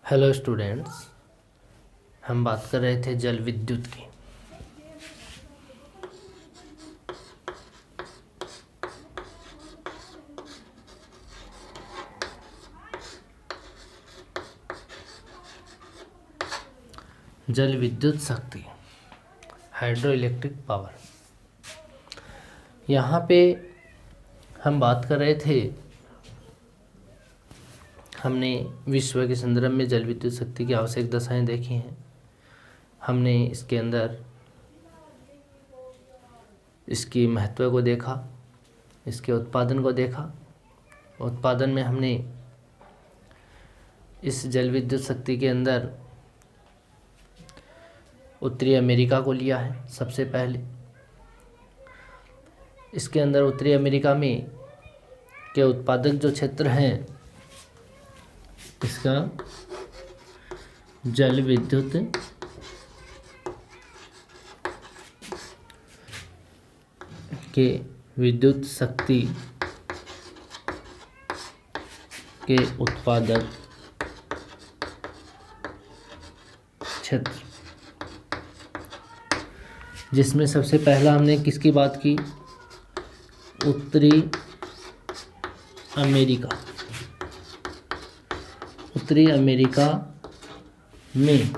Hello students, हम बात कर रहे थे जल विद्युत की। जल विद्युत शक्ति, हाइड्रो इलेक्ट्रिक पावर। यहाँ पे हम बात कर रहे थे, हमने विश्व के संदर्भ में जल विद्युत शक्ति की आवश्यक दशाएं देखी हैं। हमने इसके अंदर इसकी महत्व को देखा, इसके उत्पादन को देखा। उत्पादन में हमने इस जल विद्युत शक्ति के अंदर उत्तरी अमेरिका को लिया है सबसे पहले। इसके अंदर उत्तरी अमेरिका में के उत्पादक जो क्षेत्र हैं, इसका जल विद्युत के विद्युत शक्ति के उत्पादक क्षेत्र, जिसमें सबसे पहला हमने किसकी बात की? उत्तरी अमेरिका। उत्तरी अमेरिका में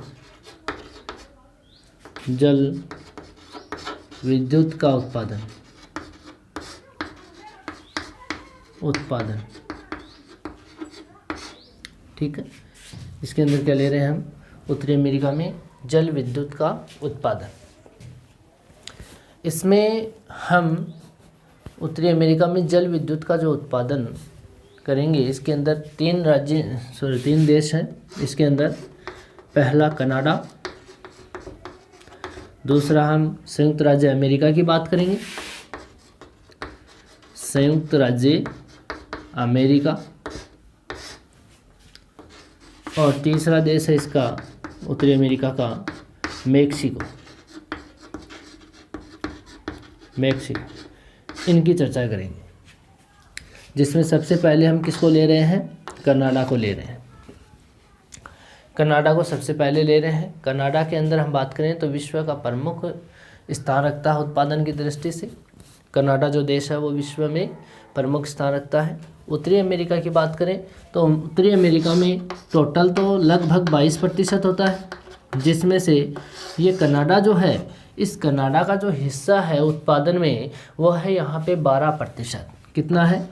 जल विद्युत का उत्पादन ठीक है। इसके अंदर क्या ले रहे हैं हम? उत्तरी अमेरिका में जल विद्युत का उत्पादन। इसमें हम उत्तरी अमेरिका में जल विद्युत का जो उत्पादन करेंगे, इसके अंदर तीन देश हैं। इसके अंदर पहला कनाडा, दूसरा हम संयुक्त राज्य अमेरिका की बात करेंगे, संयुक्त राज्य अमेरिका, और तीसरा देश है इसका उत्तरी अमेरिका का मेक्सिको। इनकी चर्चा करेंगे, जिसमें सबसे पहले हम किसको ले रहे हैं? कनाडा को ले रहे हैं। कनाडा को सबसे पहले ले रहे हैं। कनाडा के अंदर हम बात करें तो विश्व का प्रमुख स्थान रखता है उत्पादन की दृष्टि से। कनाडा जो देश है वो विश्व में प्रमुख स्थान रखता है। उत्तरी अमेरिका की बात करें तो उत्तरी अमेरिका में टोटल तो लगभग 22% होता है, जिसमें से ये कनाडा जो है, इस कनाडा का जो हिस्सा है उत्पादन में वो है यहाँ पे 12%। कितना है?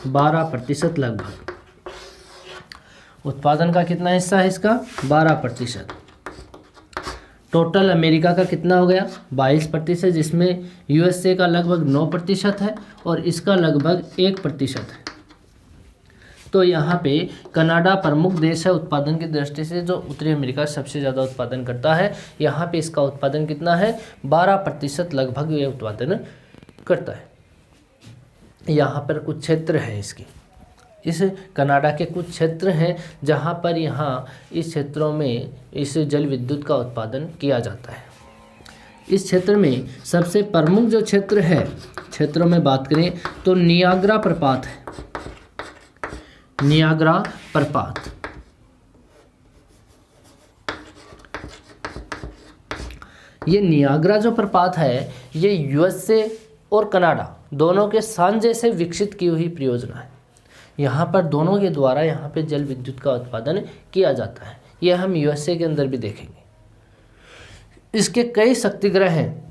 12% लगभग। उत्पादन का कितना हिस्सा है इसका? 12%। टोटल अमेरिका का कितना हो गया? 22%, जिसमें यूएसए का लगभग 9% है और इसका लगभग 1% है। तो यहाँ पे कनाडा प्रमुख देश है उत्पादन की दृष्टि से, जो उत्तरी अमेरिका सबसे ज़्यादा उत्पादन करता है। यहाँ पे इसका उत्पादन कितना है? 12% लगभग ये उत्पादन करता है। यहाँ पर कुछ क्षेत्र हैं इसके, इस कनाडा के कुछ क्षेत्र हैं जहाँ पर इस क्षेत्रों में इस जल विद्युत का उत्पादन किया जाता है। इस क्षेत्र में सबसे प्रमुख जो क्षेत्र है, क्षेत्रों में बात करें तो नियाग्रा प्रपात है। नियाग्रा प्रपात, ये नियाग्रा जो प्रपात है, ये यूएसए और कनाडा दोनों के साझे से विकसित की हुई परियोजना है। यहाँ पर दोनों के द्वारा यहाँ पे जल विद्युत का उत्पादन किया जाता है। यह हम यूएसए के अंदर भी देखेंगे। इसके कई शक्तिगृह हैं।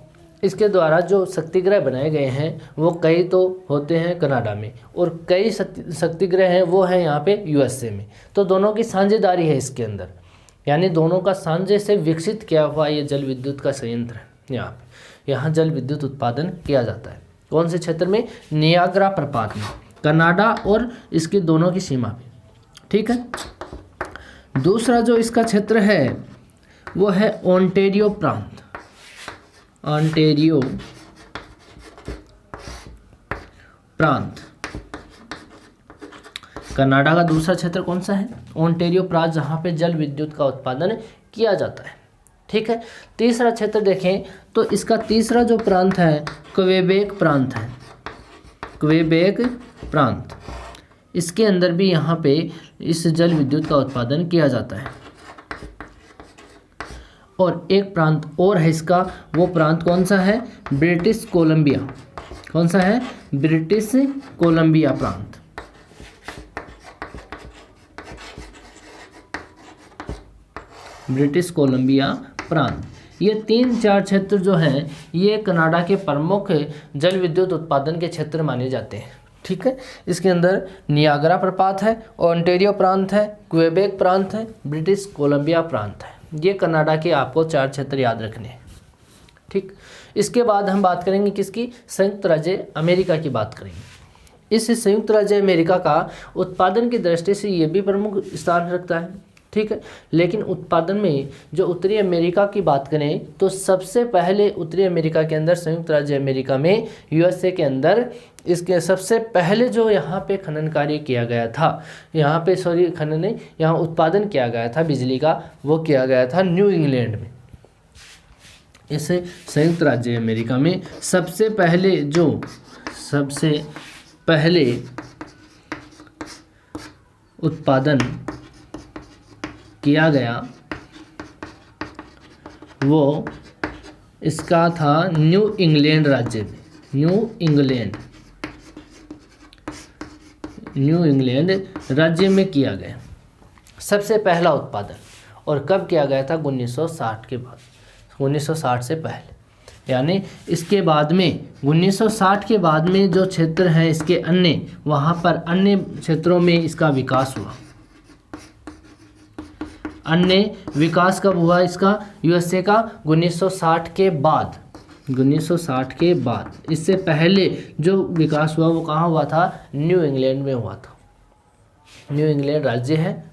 इसके द्वारा जो शक्तिगृह बनाए गए हैं वो कई तो होते हैं कनाडा में, और कई शक्तिगृह हैं वो है यहाँ पे यूएसए में। तो दोनों की साझेदारी है इसके अंदर, यानी दोनों का साझे से विकसित किया हुआ ये जल विद्युत का संयंत्र है। यहाँ जल विद्युत उत्पादन किया जाता है। कौन से क्षेत्र में? नियाग्रा प्रपात में, कनाडा और इसके दोनों की सीमा पे। ठीक है। दूसरा जो इसका क्षेत्र है वो है ओंटेरियो प्रांत। ओंटेरियो प्रांत, कनाडा का दूसरा क्षेत्र कौन सा है? ओंटेरियो प्रांत, जहाँ पे जल विद्युत का उत्पादन किया जाता है। ठीक है। तीसरा क्षेत्र देखें तो इसका तीसरा जो प्रांत है क्वेबेक प्रांत है। क्वेबेक प्रांत, इसके अंदर भी यहाँ पे इस जल विद्युत का उत्पादन किया जाता है। और एक प्रांत और है इसका, वो प्रांत कौन सा है? British Columbia. कौन सा है? ब्रिटिश कोलंबिया प्रांत। ब्रिटिश कोलंबिया प्रांत। ये 3-4 क्षेत्र जो हैं ये कनाडा के प्रमुख जल विद्युत उत्पादन के क्षेत्र माने जाते हैं। ठीक है, इसके अंदर नियाग्रा प्रपात है, ओंटारियो प्रांत है, क्वेबेक प्रांत है, ब्रिटिश कोलंबिया प्रांत है। ये कनाडा के आपको 4 क्षेत्र याद रखने हैं। ठीक, इसके बाद हम बात करेंगे किसकी? संयुक्त राज्य अमेरिका की बात करेंगे। इस संयुक्त राज्य अमेरिका का उत्पादन की दृष्टि से ये भी प्रमुख स्थान रखता है। ठीक है, लेकिन उत्पादन में जो उत्तरी अमेरिका की बात करें तो सबसे पहले उत्तरी अमेरिका के अंदर, संयुक्त राज्य अमेरिका में, यूएसए के अंदर, इसके सबसे पहले जो यहाँ पे खनन कार्य किया गया था, यहाँ पे खनन नहीं, यहाँ उत्पादन किया गया था बिजली का, वो किया गया था न्यू इंग्लैंड में। इसे संयुक्त राज्य अमेरिका में सबसे पहले उत्पादन किया गया वो इसका था न्यू इंग्लैंड राज्य में। न्यू इंग्लैंड राज्य में किया गया सबसे पहला उत्पादन। और कब किया गया था? 1960 के बाद, 1960 से पहले। यानी इसके बाद में 1960 के बाद में जो क्षेत्र हैं इसके अन्य, वहाँ पर अन्य क्षेत्रों में इसका विकास हुआ। अन्य विकास कब हुआ इसका? यूएसए का 1960 के बाद। 1960 के बाद, इससे पहले जो विकास हुआ वो कहाँ हुआ था? न्यू इंग्लैंड में हुआ था। न्यू इंग्लैंड राज्य है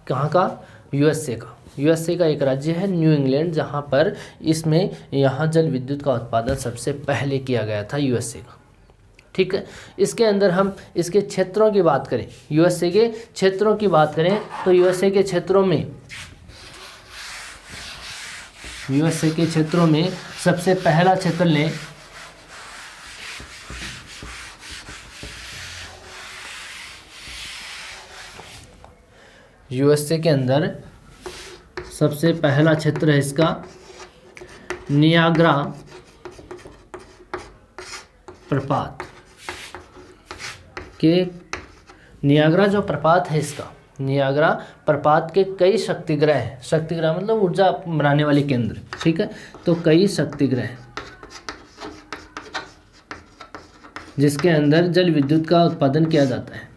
कहाँ का? यूएसए का। यूएसए का एक राज्य है न्यू इंग्लैंड, जहाँ पर इसमें यहाँ जल विद्युत का उत्पादन सबसे पहले किया गया था यूएसए का। ठीक है, इसके अंदर हम इसके क्षेत्रों की बात करें, यूएसए के क्षेत्रों की बात करें तो यूएसए के क्षेत्रों में सबसे पहला क्षेत्र लें, यूएसए के अंदर सबसे पहला क्षेत्र है इसका नियाग्रा प्रपात के। नियाग्रा जो प्रपात है इसका, नियाग्रा प्रपात के कई शक्तिगृह हैं। शक्तिगृह मतलब ऊर्जा बनाने वाले केंद्र। ठीक है, तो कई शक्तिगृह जिसके अंदर जल विद्युत का उत्पादन किया जाता है।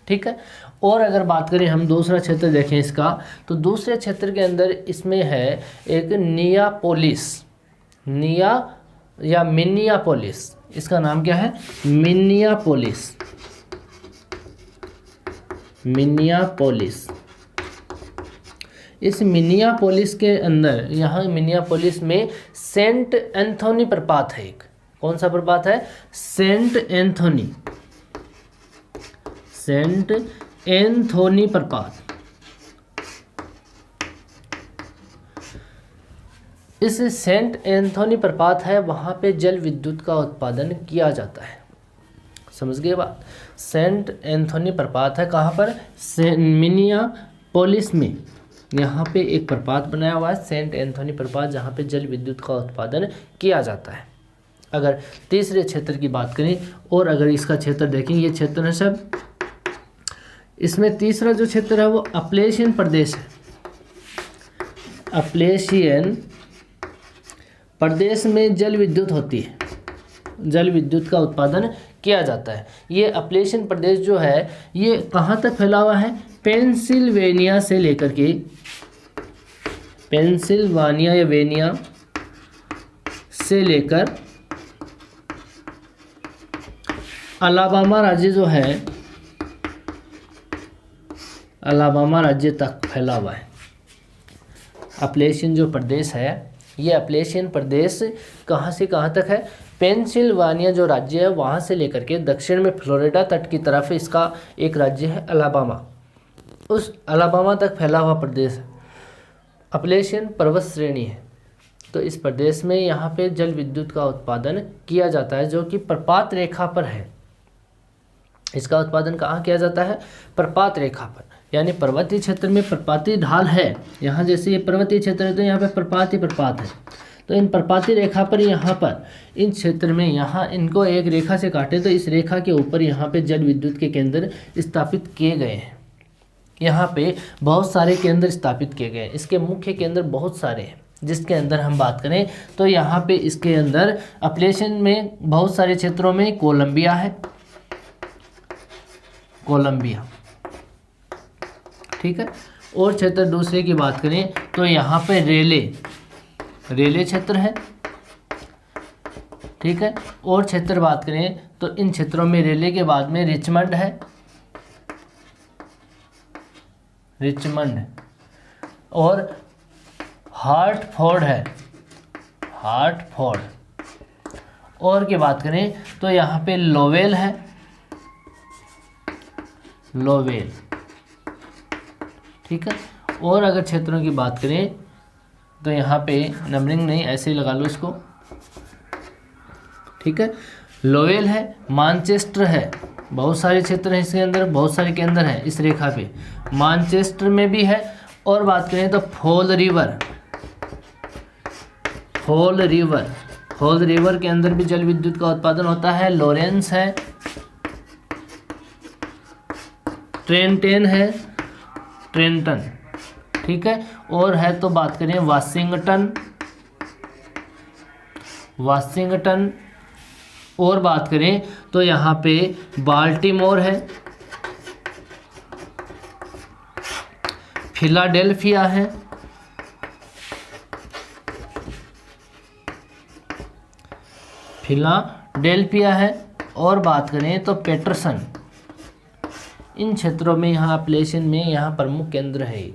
ठीक है, और अगर बात करें हम दूसरा क्षेत्र देखें इसका, तो दूसरे क्षेत्र के अंदर इसमें है एक मिनियापोलिस। इसका नाम क्या है? मिनियापोलिस। इस मिनियापोलिस के अंदर, यहाँ मिनियापोलिस में सेंट एंथोनी प्रपात है एक। कौन सा प्रपात है? सेंट एंथोनी प्रपात। इस सेंट एंथोनी प्रपात है, वहाँ पे जल विद्युत का उत्पादन किया जाता है। समझ गए बात? सेंट एंथोनी प्रपात है कहाँ पर? मिनियापोलिस में। यहाँ पे एक प्रपात बनाया हुआ है सेंट एंथोनी प्रपात, जहाँ पे जल विद्युत का उत्पादन किया जाता है। अगर तीसरे क्षेत्र की बात करें और अगर इसका क्षेत्र देखें, ये क्षेत्र है सब, इसमें तीसरा जो क्षेत्र है वो अपलेशियन प्रदेश है। अपलेशियन प्रदेश में जल विद्युत होती है, जल विद्युत का उत्पादन किया जाता है। ये अपलेशियन प्रदेश जो है ये कहाँ तक फैला हुआ है? पेंसिल्वेनिया से लेकर के, वेनिया से लेकर अलाबामा राज्य जो है, अलाबामा राज्य तक फैला हुआ है। अपलेशियन जो प्रदेश है, ये अपलेशियन प्रदेश कहाँ से कहाँ तक है? पेंसिल्वानिया जो राज्य है वहाँ से लेकर के दक्षिण में फ्लोरिडा तट की तरफ इसका एक राज्य है अलाबामा, उस अलाबामा तक फैला हुआ प्रदेश है। अपलेशियन पर्वत श्रेणी है, तो इस प्रदेश में यहाँ पे जल विद्युत का उत्पादन किया जाता है, जो कि प्रपात रेखा पर है। इसका उत्पादन कहाँ किया जाता है? प्रपात रेखा पर, यानी पर्वतीय क्षेत्र में प्रपातीय ढाल है। यहाँ जैसे ये पर्वतीय क्षेत्र है तो यहाँ पे प्रपात ही प्रपात है, तो इन प्रपातीय रेखा पर यहाँ पर इन क्षेत्र में यहाँ इनको एक रेखा से काटे तो इस रेखा के ऊपर यहाँ पे जल विद्युत के केंद्र स्थापित किए गए हैं। यहाँ पे बहुत सारे केंद्र स्थापित किए गए हैं। इसके मुख्य केंद्र बहुत सारे हैं, जिसके अंदर हम बात करें तो यहाँ पे इसके अंदर अपलेशन में बहुत सारे क्षेत्रों में कोलंबिया है, कोलंबिया, ठीक है। और क्षेत्र दूसरे की बात करें तो यहाँ पे रेले क्षेत्र है, ठीक है। और क्षेत्र बात करें तो इन क्षेत्रों में रेले के बाद में रिचमंड है, रिचमंड, और हार्टफोर्ड है, हार्टफोर्ड। और की बात करें तो यहाँ पे लोवेल है, लोवेल, ठीक है। और अगर क्षेत्रों की बात करें तो यहाँ पे नंबरिंग नहीं, ऐसे ही लगा लो इसको, ठीक है। लोवेल है, मानचेस्टर है, बहुत सारे क्षेत्र हैं इसके अंदर, बहुत सारे केंद्र हैं इस रेखा पे, मानचेस्टर में भी है। और बात करें तो fall river, fall river, fall river के अंदर भी जल विद्युत का उत्पादन होता है। लॉरेंस है, ट्रेंटन है, ट्रेंटन, ठीक है। और है तो बात करें वाशिंगटन, वाशिंगटन। और बात करें तो यहाँ पे बाल्टीमोर है, फिलाडेल्फिया है, फिलाडेल्फिया है। और बात करें तो पेटरसन। इन क्षेत्रों में यहाँ अपलेशन में यहाँ प्रमुख केंद्र है।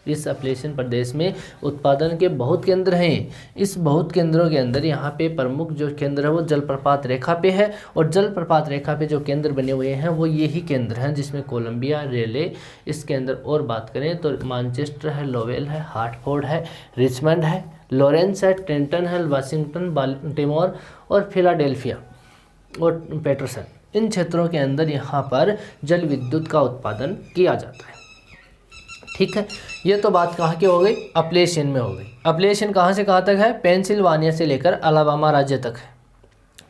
इस अपलेशन प्रदेश में उत्पादन के बहुत केंद्र हैं। इस बहुत केंद्रों के अंदर यहाँ पे प्रमुख जो केंद्र है वो जलप्रपात रेखा पे है, और जलप्रपात रेखा पे जो केंद्र बने हुए हैं वो यही केंद्र हैं, जिसमें कोलंबिया, रेले इसके अंदर। और बात करें तो मानचेस्टर है, लोवेल है, हार्टफोर्ड है, रिचमंड है, लॉरेंस है, ट्रेंटन है, वाशिंगटन, बाल्टीमोर और फिलाडेल्फिया और पेटरसन। इन क्षेत्रों के अंदर यहाँ पर जल विद्युत का उत्पादन किया जाता है, ठीक है। ये तो बात कहाँ की हो गई, अपलेशन में हो गई। अपलेशन कहाँ से कहाँ तक है, पेंसिल्वानिया से लेकर अलाबामा राज्य तक है,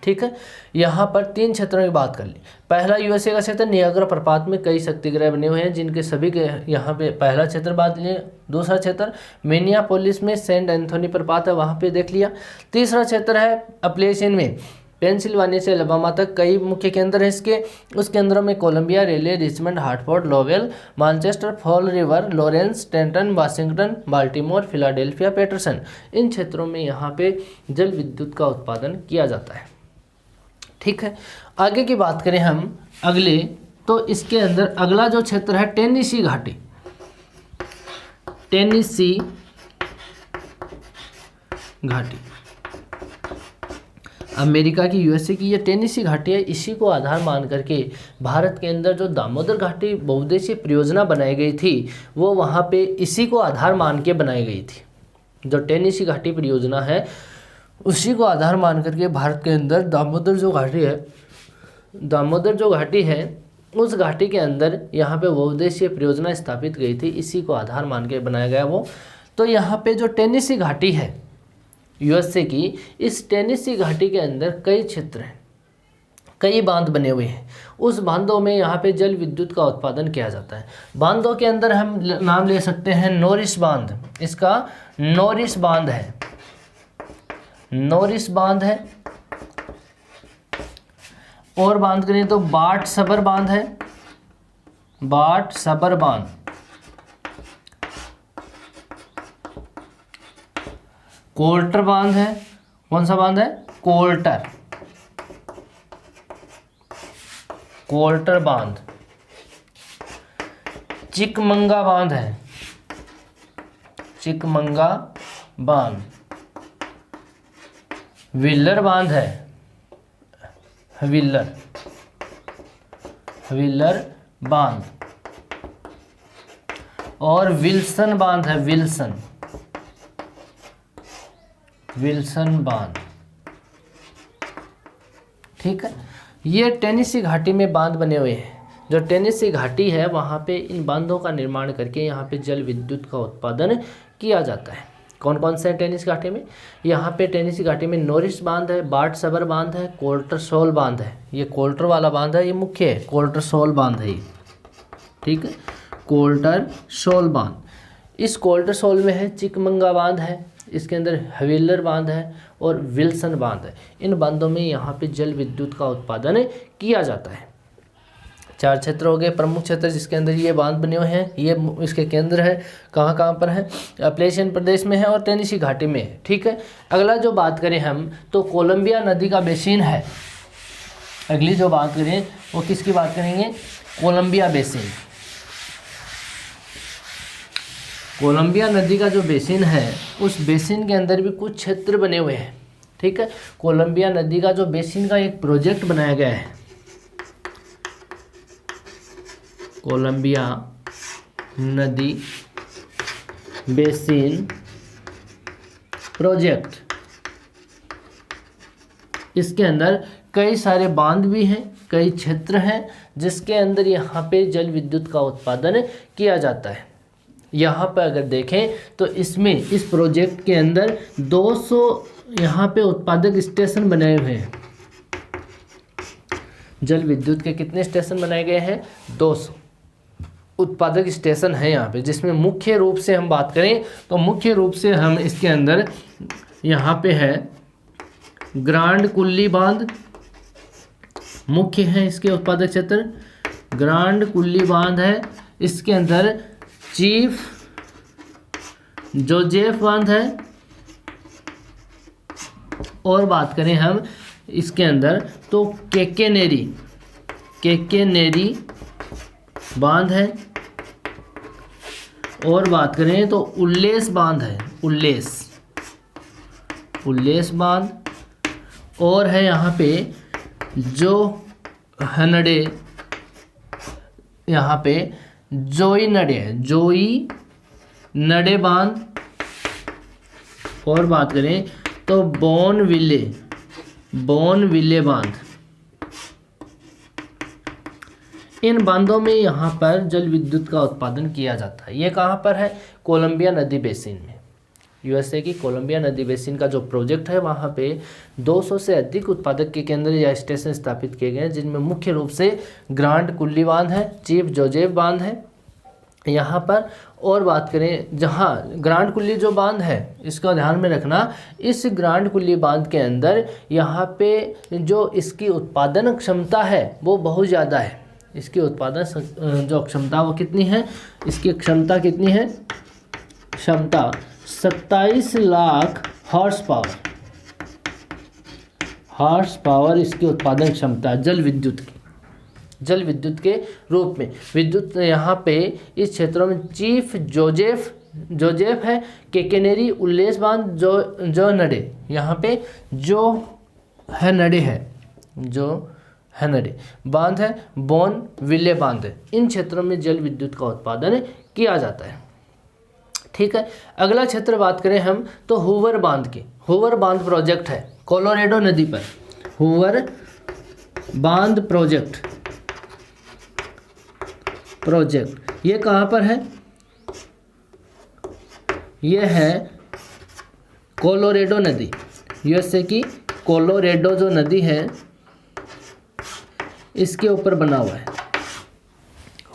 ठीक है। यहाँ पर 3 क्षेत्रों की बात कर ली। पहला यूएसए का क्षेत्र, नियाग्रा प्रपात में कई शक्तिगृह बने हुए हैं, जिनके सभी के यहाँ पे पहला क्षेत्र बात लिया। दूसरा क्षेत्र मिनियापोलिस में सेंट एंथोनी प्रपात है, वहाँ पे देख लिया। तीसरा क्षेत्र है अपलेशन में पेंसिल्वानिया से अलाबामा तक कई मुख्य केंद्र हैं इसके। उस केंद्रों में Columbia, Raleigh, Richmond, Hartford, Lowell, Manchester, Fall River, Lawrence, Trenton, Washington, Baltimore, Philadelphia, Paterson. इन क्षेत्रों में यहाँ पे जल विद्युत का उत्पादन किया जाता है, ठीक है। आगे की बात करें हम अगले, तो इसके अंदर अगला जो क्षेत्र है टेनेसी घाटी, टेनेसी घाटी, अमेरिका की, यूएसए की ये टेनेसी घाटी है। इसी को आधार मान करके भारत के अंदर जो दामोदर घाटी बहुउद्देशीय परियोजना बनाई गई थी वो वहाँ पे इसी को आधार मान के बनाई गई थी। जो टेनेसी घाटी परियोजना है उसी को आधार मान करके भारत के अंदर दामोदर जो घाटी है, दामोदर जो घाटी है उस घाटी के अंदर यहाँ पे बहुउद्देशीय परियोजना स्थापित गई थी, इसी को आधार मान के बनाया गया वो। तो यहाँ पे जो टेनेसी घाटी है यूएसए की, इस टेनेसी घाटी के अंदर कई क्षेत्र हैं, कई बांध बने हुए हैं। उस बांधों में यहाँ पे जल विद्युत का उत्पादन किया जाता है। बांधों के अंदर हम नाम ले सकते हैं नॉरिस बांध, इसका नॉरिस बांध है, नॉरिस बांध है। और बांध करें तो बाट सबर बांध है, बाट सबर बांध। कोल्टर बांध है, कौन सा बांध है, कोल्टर, कोल्टर बांध। चिकमंगा बांध है, चिकमंगा बांध। व्हीलर बांध है, व्हीलर, व्हीलर बांध। और विल्सन बांध है, विल्सन, विल्सन बांध, ठीक है। ये टेनेसी घाटी में बांध बने हुए हैं, जो टेनेसी घाटी है वहाँ पे इन बांधों का निर्माण करके यहाँ पे जल विद्युत का उत्पादन किया जाता है। कौन कौन से हैं टेनेसी घाटी में? यहाँ पे टेनेसी घाटी में नॉरिस बांध है, बार्ट सबर बांध है, कोल्टरसोल बांध है। ये कोल्टर वाला बांध है, ये मुख्य है, कोल्टरसोल बांध है ये, ठीक है, कोल्टरसोल बांध। इस कोल्टरसोल में है चिकमंगा बांध है, इसके अंदर हवेलर बांध है और विल्सन बांध है। इन बांधों में यहाँ पे जल विद्युत का उत्पादन किया जाता है। 4 क्षेत्र हो गए प्रमुख क्षेत्र जिसके अंदर ये बांध बने हुए हैं। ये इसके केंद्र है, कहाँ कहाँ पर है? अप्लेशियन प्रदेश में है और टेनेसी घाटी में है, ठीक है। अगला जो बात करें हम तो कोलंबिया नदी का बेसिन है। अगली जो बात करें वो किसकी बात करेंगे? Colombia basin. कोलंबिया नदी का जो बेसिन है उस बेसिन के अंदर भी कुछ क्षेत्र बने हुए हैं, ठीक है। कोलंबिया नदी का जो बेसिन का एक प्रोजेक्ट बनाया गया है, कोलंबिया नदी बेसिन प्रोजेक्ट। इसके अंदर कई सारे बांध भी हैं, कई क्षेत्र हैं जिसके अंदर यहाँ पे जल विद्युत का उत्पादन किया जाता है। यहाँ पर अगर देखें तो इसमें इस प्रोजेक्ट के अंदर 200 यहाँ पे उत्पादक स्टेशन बनाए हुए हैं। जल विद्युत के कितने स्टेशन बनाए गए हैं? 200 उत्पादक स्टेशन है यहाँ पे, जिसमें मुख्य रूप से हम बात करें तो मुख्य रूप से हम इसके अंदर यहाँ पे है ग्रांड कुल्ली बांध, मुख्य है इसके उत्पादक क्षेत्र। ग्रांड कुल्ली बांध है, इसके अंदर चीफ जोजेफ बांध है, और बात करें हम इसके अंदर तो केकेनेरी बांध है, और बात करें तो उल्लेस बांध है, उल्लेस बांध, और है यहाँ पे जो हनडे, यहाँ पे जोई नडे बांध, और बात करें तो बोनविले बांध। इन बांधों में यहाँ पर जल विद्युत का उत्पादन किया जाता है। ये कहाँ पर है? कोलंबिया नदी बेसिन में। यूएसए की कोलंबिया नदी बेसिन का जो प्रोजेक्ट है वहाँ पे 200 से अधिक उत्पादक के केंद्र या स्टेशन स्थापित किए गए हैं, जिनमें मुख्य रूप से ग्रांड कुल्ली बांध है, चीफ जोजेफ बांध है यहाँ पर। और बात करें जहाँ ग्रांड कुल्ली जो बांध है, इसका ध्यान में रखना, इस ग्रांड कुल्ली बांध के अंदर यहाँ पे जो इसकी उत्पादन क्षमता है वो बहुत ज़्यादा है। इसकी उत्पादन जो क्षमता वो कितनी है? इसकी क्षमता कितनी है? क्षमता 27 लाख हॉर्स पावर इसकी उत्पादन क्षमता जल विद्युत के रूप में। विद्युत यहाँ पे इस क्षेत्रों में चीफ जोजेफ है, केकेनेरी, उल्लेस बांध, जो नडे, यहाँ पे जो है नडे बांध है, बोन विले बांध है। इन क्षेत्रों में जल विद्युत का उत्पादन किया जाता है, ठीक है। अगला क्षेत्र बात करें हम तो हूवर बांध की। हूवर बांध प्रोजेक्ट है कोलोराडो नदी पर। हूवर बांध प्रोजेक्ट ये कहाँ पर है? ये है कोलोराडो नदी, यूएसए की कोलोराडो जो नदी है इसके ऊपर बना हुआ है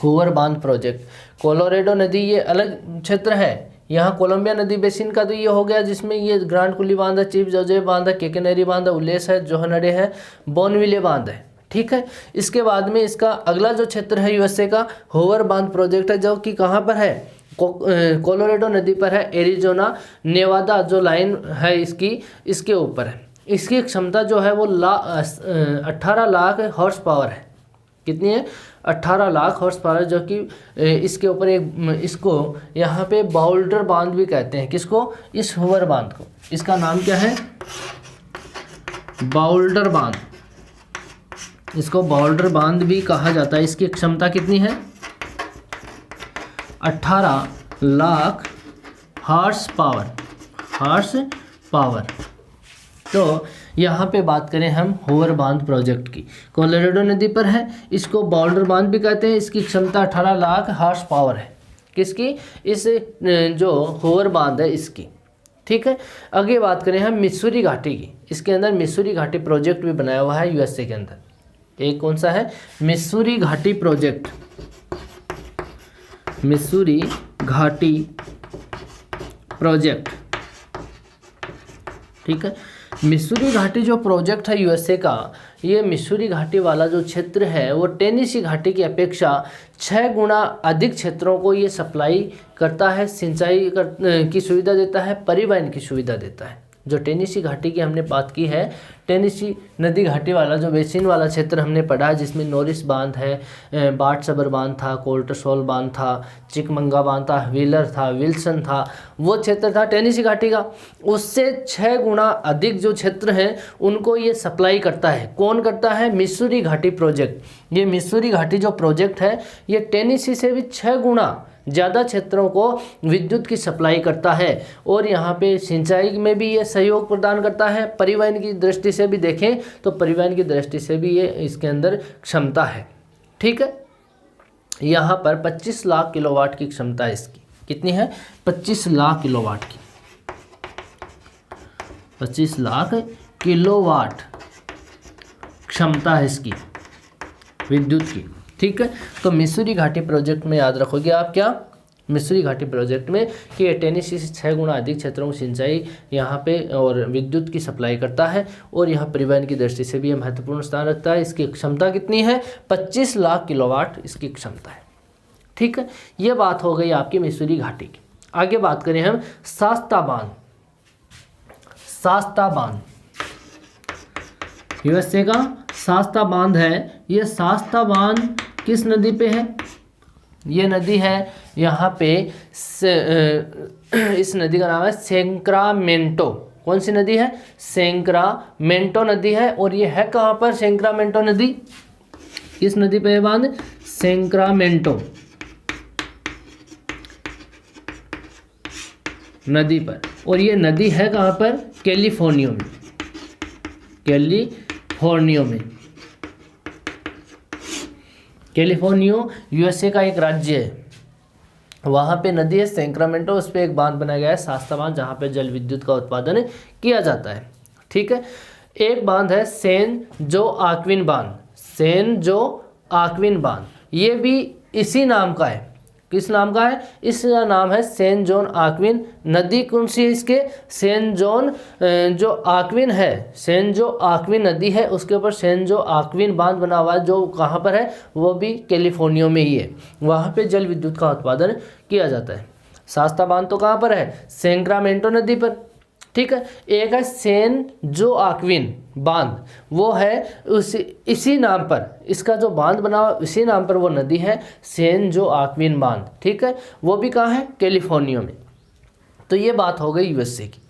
हूवर बांध प्रोजेक्ट। कोलोराडो नदी ये अलग क्षेत्र है। यहाँ कोलंबिया नदी बेसिन का तो ये हो गया जिसमें ये ग्रांड कुल्ली बांध है, चीफ जोजेफ बांध है, केकेनेरी बांध है, उल्लेस है, जोहनडे है, बोनविले बांध है, ठीक है। इसके बाद में इसका अगला जो क्षेत्र है यूएसए का हूवर बांध प्रोजेक्ट है, जो कि कहाँ पर है? कोलोराडो नदी पर है। एरिजोना नेवादा जो लाइन है इसके ऊपर है। इसकी क्षमता जो है वो 18 लाख हॉर्स पावर है। कितनी है? 18 लाख हॉर्स पावर, जो कि इसके ऊपर इसको यहाँ पे बाउल्डर बांध भी कहते हैं। किसको? इस हूवर बांध को। इसका नाम क्या है? बाउल्डर बांध। इसको बाउल्डर बांध भी कहा जाता है। इसकी क्षमता कितनी है? 18 लाख हॉर्स पावर। तो यहाँ पे बात करें हम होवर बांध प्रोजेक्ट की, कोलोराडो नदी पर है, इसको बॉर्डर बांध भी कहते हैं। इसकी क्षमता 18 लाख हॉर्स पावर है। किसकी? इस जो होवर बांध है इसकी। ठीक है, आगे बात करें हम मिसूरी घाटी की। इसके अंदर मिसूरी घाटी प्रोजेक्ट भी बनाया हुआ है यूएसए के अंदर। एक कौन सा है? मिसूरी घाटी प्रोजेक्ट, मिसूरी घाटी प्रोजेक्ट। ठीक है, मिसूरी घाटी जो प्रोजेक्ट है यूएसए का, ये मिसूरी घाटी वाला जो क्षेत्र है वो टेनेसी घाटी की अपेक्षा 6 गुना अधिक क्षेत्रों को ये सप्लाई करता है, सिंचाई की सुविधा देता है, परिवहन की सुविधा देता है। जो टेनेसी घाटी की हमने बात की है, टेनेसी नदी घाटी वाला जो बेसिन वाला क्षेत्र हमने पढ़ा है, जिसमें नॉरिस बांध है, बाट सबर बांध था, कोल्टरसोल बांध था, चिकमंगा बांध था, व्हीलर था, विल्सन था, वो क्षेत्र था टेनेसी घाटी का। उससे 6 गुना अधिक जो क्षेत्र हैं उनको ये सप्लाई करता है। कौन करता है? मिसूरी घाटी प्रोजेक्ट। ये मिसूरी घाटी जो प्रोजेक्ट है ये टेनेसी से भी 6 गुना ज़्यादा क्षेत्रों को विद्युत की सप्लाई करता है, और यहाँ पे सिंचाई में भी ये सहयोग प्रदान करता है। परिवहन की दृष्टि से भी देखें तो परिवहन की दृष्टि से भी ये इसके अंदर क्षमता है। ठीक है, यहाँ पर 25 लाख किलोवाट की क्षमता है इसकी। कितनी है? 25 लाख किलोवाट की, 25 लाख किलोवाट क्षमता है इसकी विद्युत की। ठीक है, तो मिसूरी घाटी प्रोजेक्ट में याद रखोगे आप क्या? मिसूरी घाटी प्रोजेक्ट में कि ये टेनेसी से 6 गुना अधिक क्षेत्रों की सिंचाई यहाँ पे और विद्युत की सप्लाई करता है, और यहाँ परिवहन की दृष्टि से भी ये महत्वपूर्ण स्थान रखता है। इसकी क्षमता कितनी है? 25 लाख किलोवाट इसकी क्षमता है। ठीक है, ये बात हो गई आपकी मिसूरी घाटी की। आगे बात करें हम शास्ता बांध। शास्ता बांध यूएसए का शास्ता बांध है। ये शास्ता बांध किस नदी पे है? ये नदी है यहाँ पे इस नदी का नाम है सैक्रामेंटो। कौन सी नदी है? सैक्रामेंटो नदी है। और ये है कहाँ पर सैक्रामेंटो नदी? किस नदी पे है बांध? सैक्रामेंटो नदी पर। और ये नदी है कहाँ पर? कैलिफोर्निया में। कैलिफोर्निया में, कैलिफोर्निया यूएसए का एक राज्य है, वहाँ पे नदी है सैक्रामेंटो। उस पर एक बांध बनाया गया है शास्ता बांध, जहाँ पे जल विद्युत का उत्पादन किया जाता है। ठीक है, एक बांध है सैन जोआक्विन बांध। सैन जोआक्विन बांध ये भी इसी नाम का है। किस नाम का है? इसका नाम है सैन जोन आक्विन। नदी कौन सी है इसके? सैन जोन जो आक्विन है, सैन जो आक्विन नदी है, उसके ऊपर सैन जो आक्विन बांध बना हुआ है, जो कहाँ पर है? वो भी कैलिफोर्निया में ही है। वहाँ पे जल विद्युत का उत्पादन किया जाता है। शास्ता बांध तो कहाँ पर है? सैक्रामेंटो नदी पर। ठीक है, एक है सैन जोआक्विन बांध, वो है इसी नाम पर, इसका जो बांध बना हुआ इसी नाम पर वो नदी है सैन जोआक्विन बांध। ठीक है, वो भी कहाँ है? कैलिफोर्निया में। तो ये बात हो गई यूएसए की।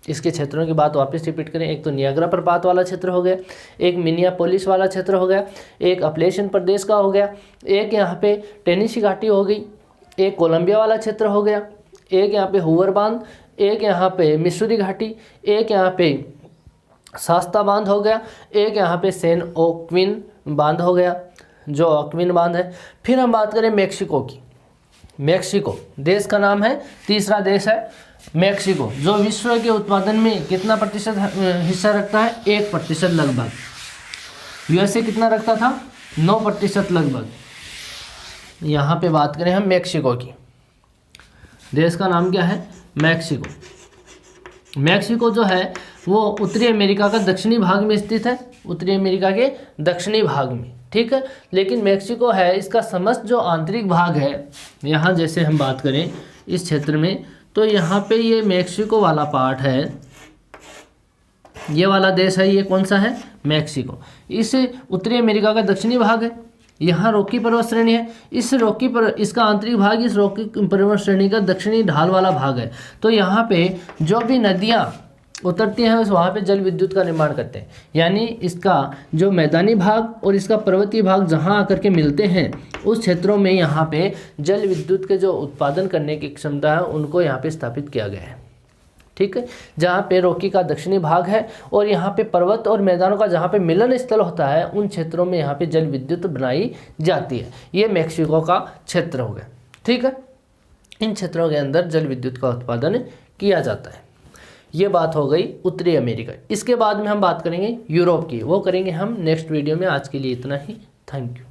इसके क्षेत्रों की बात वापस रिपीट करें। एक तो नियाग्रा प्रपात वाला क्षेत्र हो गया, एक मिनियापोलिस वाला क्षेत्र हो गया, एक अपलेशियन प्रदेश का हो गया, एक यहाँ पे टेनेसी घाटी हो गई, एक कोलंबिया वाला क्षेत्र हो गया, एक यहाँ पे हूवर बांध, एक यहाँ पे मिसूरी घाटी, एक यहाँ पे शास्ता बांध हो गया, एक यहाँ पे सैन ओक्विन बांध हो गया, जो ओक्विन बांध है। फिर हम बात करें मेक्सिको की। मेक्सिको देश का नाम है, तीसरा देश है मेक्सिको, जो विश्व के उत्पादन में कितना प्रतिशत हिस्सा रखता है? 1% लगभग। यूएसए कितना रखता था? 9% लगभग। यहाँ पे बात करें हम मेक्सिको की। देश का नाम क्या है? मैक्सिको। मैक्सिको जो है वो उत्तरी अमेरिका का दक्षिणी भाग में स्थित है, उत्तरी अमेरिका के दक्षिणी भाग में। ठीक है, लेकिन मैक्सिको है, इसका समस्त जो आंतरिक भाग है, यहाँ जैसे हम बात करें इस क्षेत्र में, तो यहाँ पे ये मैक्सिको वाला पार्ट है, ये वाला देश है, ये कौन सा है? मैक्सिको। इस उत्तरी अमेरिका का दक्षिणी भाग है, यहाँ रॉकी पर्वत श्रेणी है, इसका आंतरिक भाग इस रॉकी पर्वत श्रेणी का दक्षिणी ढाल वाला भाग है। तो यहाँ पे जो भी नदियाँ उतरती हैं उस वहाँ पे जल विद्युत का निर्माण करते हैं। यानी इसका जो मैदानी भाग और इसका पर्वतीय भाग जहाँ आकर के मिलते हैं, उस क्षेत्रों में यहाँ पे जल विद्युत के जो उत्पादन करने की क्षमता है उनको यहाँ पे स्थापित किया गया है। ठीक है, जहाँ पे रॉकी का दक्षिणी भाग है और यहाँ पे पर्वत और मैदानों का जहाँ पे मिलन स्थल होता है उन क्षेत्रों में यहाँ पे जल विद्युत बनाई जाती है। ये मैक्सिको का क्षेत्र हो गया। ठीक है, इन क्षेत्रों के अंदर जल विद्युत का उत्पादन किया जाता है। ये बात हो गई उत्तरी अमेरिका। इसके बाद में हम बात करेंगे यूरोप की, वो करेंगे हम नेक्स्ट वीडियो में। आज के लिए इतना ही। Thank you.